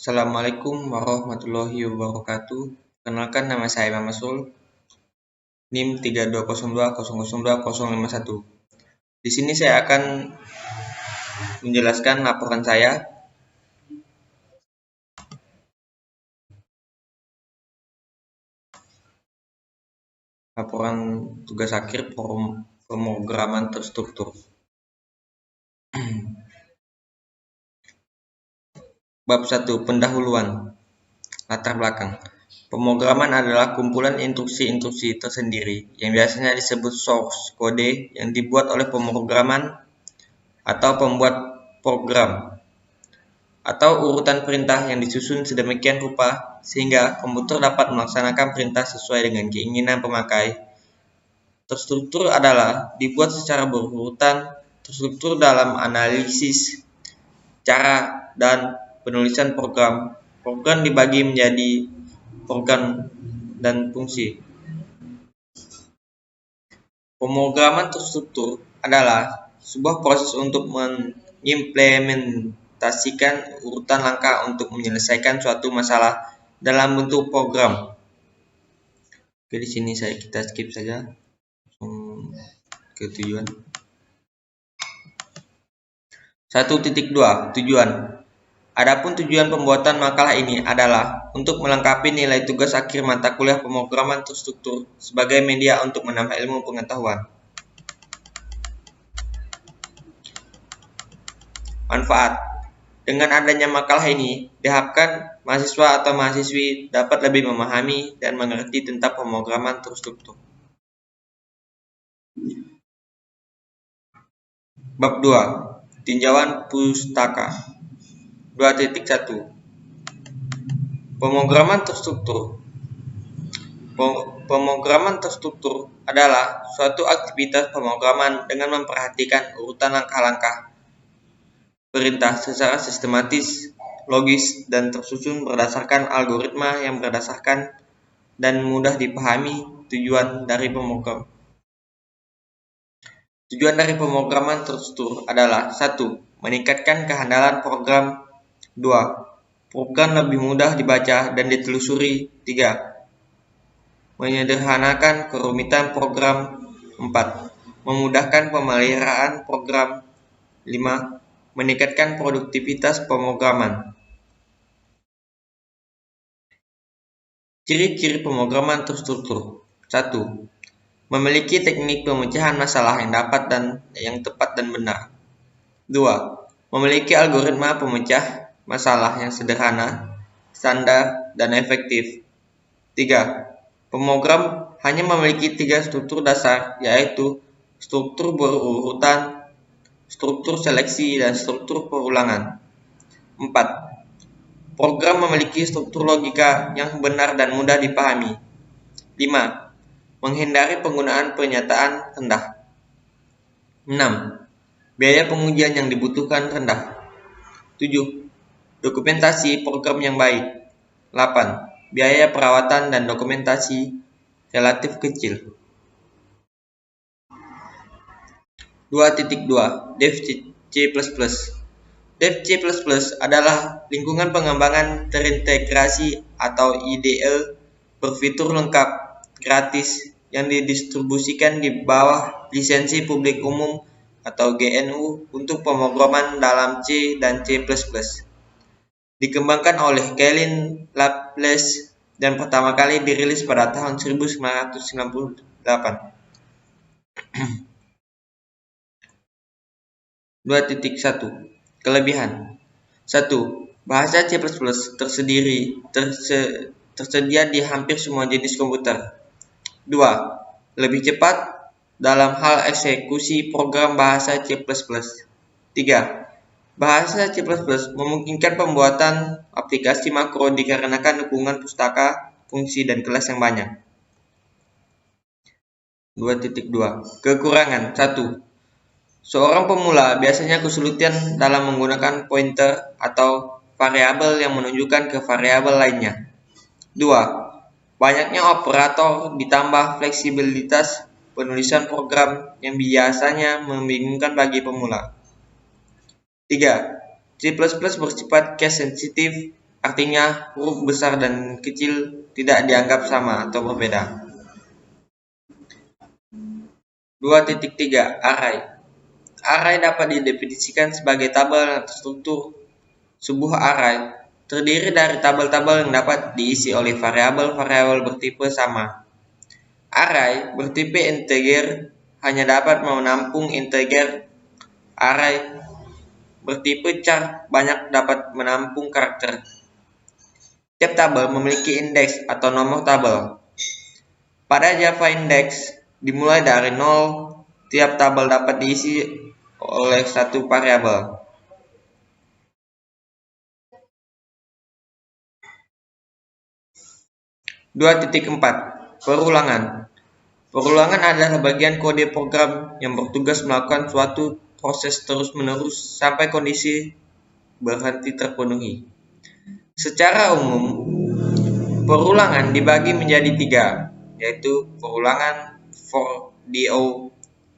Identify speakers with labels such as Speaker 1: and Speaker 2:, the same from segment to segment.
Speaker 1: Assalamualaikum warahmatullahi wabarakatuh. Kenalkan, nama saya Imam Masul, NIM 3202002051. Di sini saya akan menjelaskan laporan saya. Laporan tugas akhir pemrograman terstruktur. Bab 1. Pendahuluan. Latar belakang. Pemrograman adalah kumpulan instruksi-instruksi tersendiri yang biasanya disebut source kode yang dibuat oleh pemrograman atau pembuat program, atau urutan perintah yang disusun sedemikian rupa sehingga komputer dapat melaksanakan perintah sesuai dengan keinginan pemakai. Terstruktur adalah dibuat secara berurutan, terstruktur dalam analisis, cara, dan penulisan program. Program dibagi menjadi program dan fungsi. Pemrograman terstruktur adalah sebuah proses untuk mengimplementasikan urutan langkah untuk menyelesaikan suatu masalah dalam bentuk program. Oke, di sini kita skip saja ke tujuan. 1.2 Tujuan. Adapun tujuan pembuatan makalah ini adalah untuk melengkapi nilai tugas akhir mata kuliah pemrograman terstruktur sebagai media untuk menambah ilmu pengetahuan. Manfaat. Dengan adanya makalah ini, diharapkan mahasiswa atau mahasiswi dapat lebih memahami dan mengerti tentang pemrograman terstruktur. Bab 2. Tinjauan pustaka. 2.1 Pemrograman terstruktur. Pemrograman terstruktur adalah suatu aktivitas pemrograman dengan memperhatikan urutan langkah-langkah perintah secara sistematis, logis, dan tersusun berdasarkan algoritma yang berdasarkan dan mudah dipahami. Tujuan dari pemrograman. Tujuan dari pemrograman terstruktur adalah 1. Meningkatkan kehandalan program. 2. Program lebih mudah dibaca dan ditelusuri. 3. Menyederhanakan kerumitan program. 4. Memudahkan pemeliharaan program. 5. Meningkatkan produktivitas pemrograman. Ciri-ciri pemrograman terstruktur. 1. Memiliki teknik pemecahan masalah yang tepat dan benar. 2. Memiliki algoritma pemecah masalah yang sederhana, standar, dan efektif. 3. Pemrogram hanya memiliki 3 struktur dasar, yaitu struktur berurutan, struktur seleksi, dan struktur perulangan. 4. Program memiliki struktur logika yang benar dan mudah dipahami. 5. Menghindari penggunaan pernyataan rendah. 6. Biaya pengujian yang dibutuhkan rendah. 7. Dokumentasi program yang baik. 8. Biaya perawatan dan dokumentasi relatif kecil. 2.2 Dev C++. Dev C++ adalah lingkungan pengembangan terintegrasi atau IDE berfitur lengkap, gratis, yang didistribusikan di bawah lisensi publik umum atau GNU untuk pemrograman dalam C dan C++. Dikembangkan oleh Kylin Laplace dan pertama kali dirilis pada tahun 1998. 2.1 Kelebihan. 1. Bahasa C++ tersedia di hampir semua jenis komputer. 2. Lebih cepat dalam hal eksekusi program bahasa C++. 3. Bahasa C++ memungkinkan pembuatan aplikasi makro dikarenakan dukungan pustaka, fungsi, dan kelas yang banyak. 2.2 Kekurangan. 1. Seorang pemula biasanya kesulitan dalam menggunakan pointer atau variabel yang menunjukkan ke variabel lainnya. 2. Banyaknya operator ditambah fleksibilitas penulisan program yang biasanya membingungkan bagi pemula. 3. C++ bersifat case sensitif Artinya, huruf besar dan kecil tidak dianggap sama atau berbeda. 2.3 Array. Array dapat didefinisikan sebagai tabel yang terstruktur. Sebuah array terdiri dari tabel-tabel yang dapat diisi oleh variabel-variabel bertipe sama. Array bertipe integer hanya dapat menampung integer. Array bertipe char banyak dapat menampung karakter. Tiap tabel memiliki indeks atau nomor tabel. Pada Java Index dimulai dari 0, tiap tabel dapat diisi oleh satu variabel. 2.4 Perulangan. Perulangan adalah bagian kode program yang bertugas melakukan suatu proses terus-menerus sampai kondisi berhenti terpenuhi. Secara umum, perulangan dibagi menjadi 3, yaitu perulangan for do,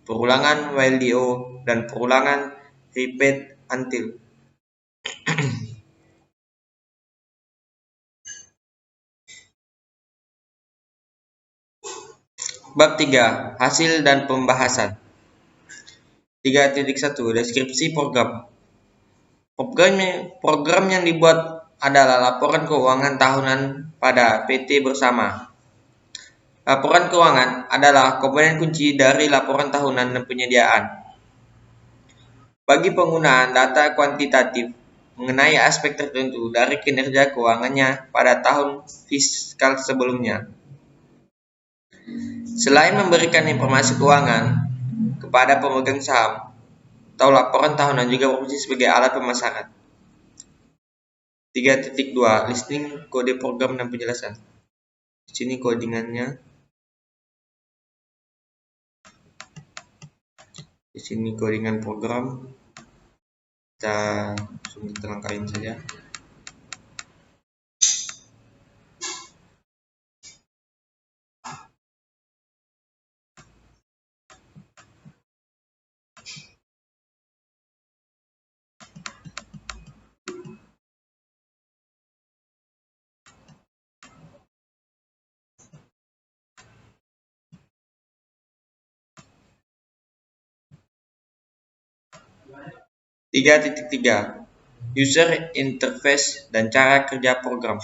Speaker 1: perulangan while do, dan perulangan repeat until. Bab 3. Hasil dan pembahasan. 3.1 Deskripsi program. Program yang dibuat adalah laporan keuangan tahunan pada PT bersama. Laporan keuangan adalah komponen kunci dari laporan tahunan dan penyediaan. Bagi penggunaan data kuantitatif mengenai aspek tertentu dari kinerja keuangannya pada tahun fiskal sebelumnya. Selain memberikan informasi keuangan kepada pemegang saham, atau laporan tahunan juga berfungsi sebagai alat pemasaran. 3.2 Listing kode program dan penjelasan. Di sini codingannya. Di sini codingan program. Kita langsung langkahin saja. (3.3) User interface dan cara kerja program.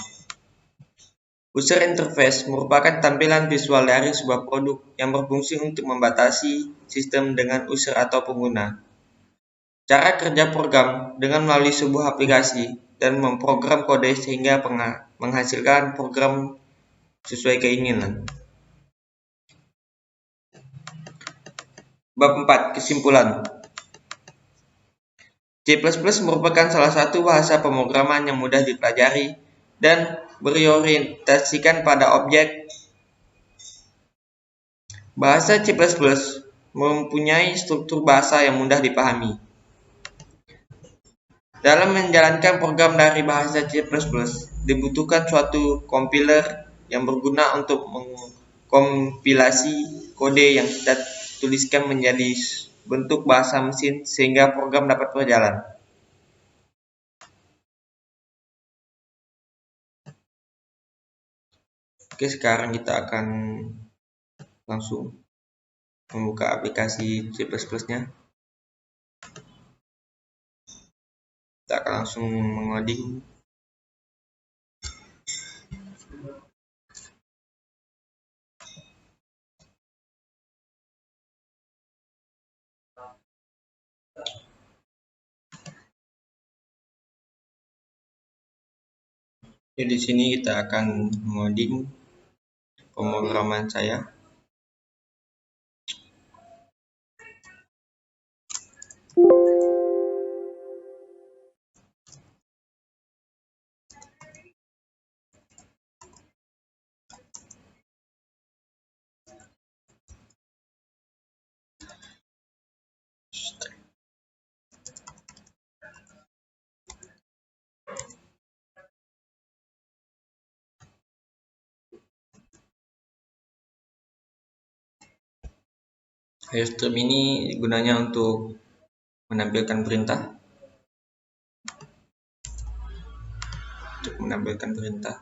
Speaker 1: User interface merupakan tampilan visual dari sebuah produk yang berfungsi untuk membatasi sistem dengan user atau pengguna. Cara kerja program dengan melalui sebuah aplikasi dan memprogram kode sehingga menghasilkan program sesuai keinginan. Bab 4. Kesimpulan. C++ merupakan salah satu bahasa pemrograman yang mudah dipelajari dan berorientasikan pada objek. Bahasa C++ mempunyai struktur bahasa yang mudah dipahami. Dalam menjalankan program dari bahasa C++, dibutuhkan suatu compiler yang berguna untuk mengkompilasi kode yang kita tuliskan menjadi bentuk bahasa mesin sehingga program dapat berjalan. Oke, sekarang kita akan langsung membuka aplikasi C++-nya. Kita akan langsung mengoding. Jadi di sini kita akan mengoding pemrograman saya. Stream ini gunanya untuk menampilkan perintah. untuk menampilkan perintah.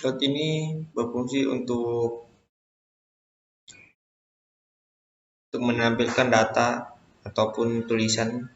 Speaker 1: Plot ini berfungsi untuk menampilkan data ataupun tulisan.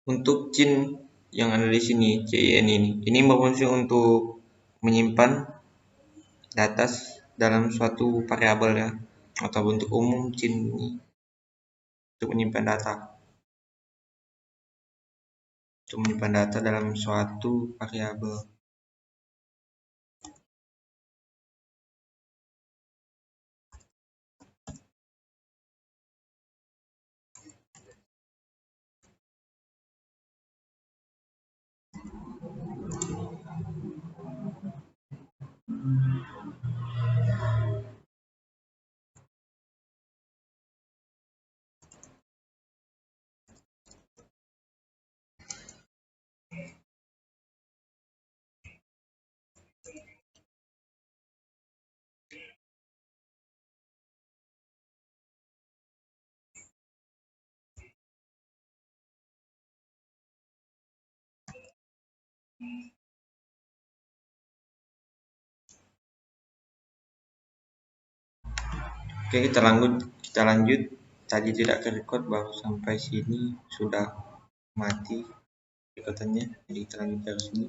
Speaker 1: Untuk cin yang ada di sini, cin ini berfungsi untuk menyimpan data dalam suatu variabel ya, atau bentuk umum cin ini untuk menyimpan data dalam suatu variabel. Oke, kita lanjut. Tadi tidak kerekod, baru sampai sini sudah mati rekodannya. Jadi kita lanjut dari sini.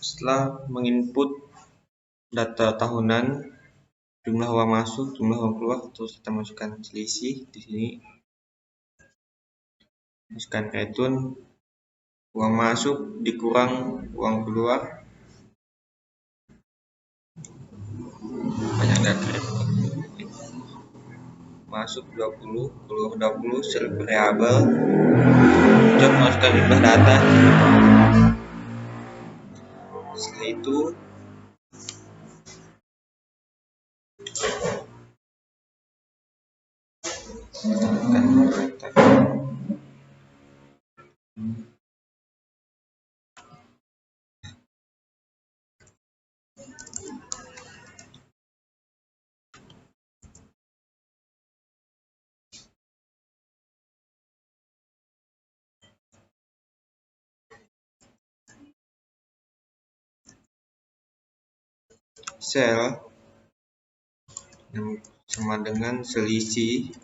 Speaker 1: Setelah menginput data tahunan, jumlah uang masuk, jumlah uang keluar, terus kita masukkan selisih di sini. Masukkan retun, uang masuk dikurang uang keluar. Banyak data. Masuk 20, keluar 20, self variable. Coba masukkan jumlah data. Setelah itu Sel yang sama dengan selisih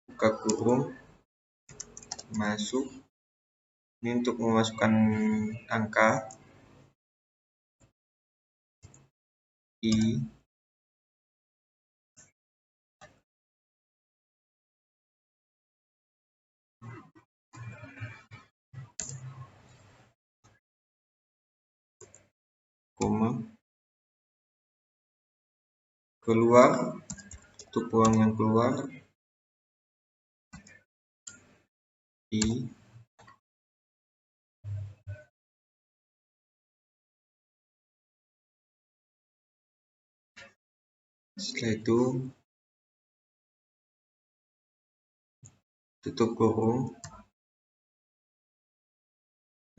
Speaker 1: buka kurung masuk. Ini untuk memasukkan angka I koma keluar untuk uang yang keluar I setelah itu tutup kurung.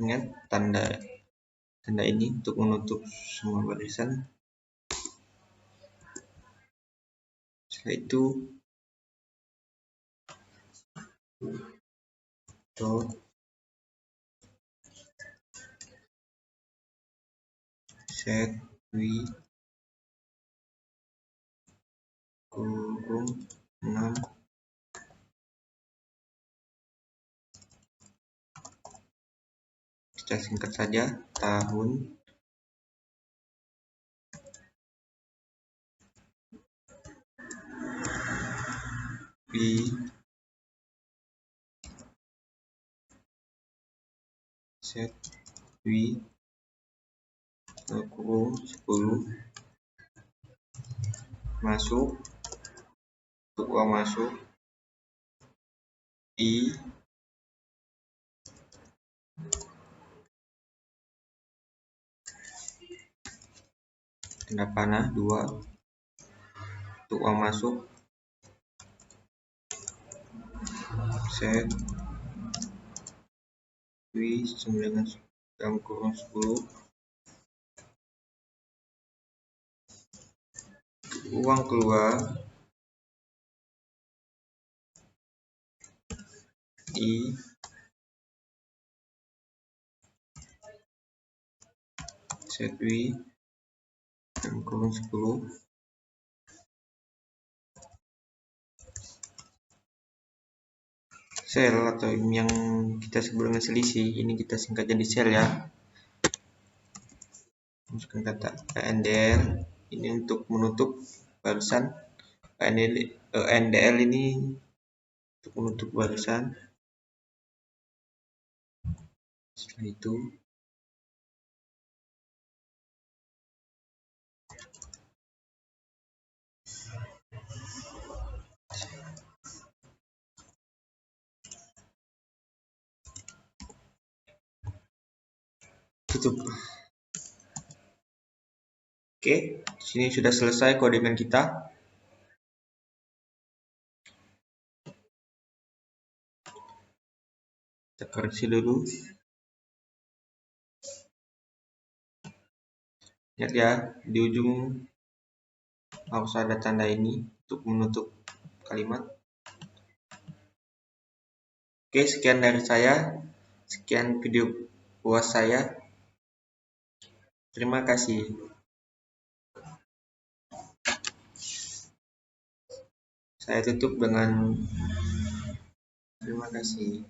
Speaker 1: Ingat tanda ini untuk menutup semua barisan. Setelah itu dot set wi kurung 6 kita singkat saja tahun wi set wi kurung 10 masuk untuk uang masuk I tanda panah 2 untuk uang masuk set wi 9 dalam kurung 10 uang keluar I set wi dalam kurung 10 sel atau yang kita sebut dengan selisih ini kita singkat jadi sel ya. Masukkan kata NDL ini untuk menutup barisan. NDL ini untuk menutup barisan. Setelah itu tutup. Oke, sini sudah selesai codingan kita. Kita koreksi dulu. Lihat ya, di ujung harus ada tanda ini untuk menutup kalimat. Oke, sekian dari saya. Sekian video puas saya. Terima kasih. Saya tutup dengan terima kasih.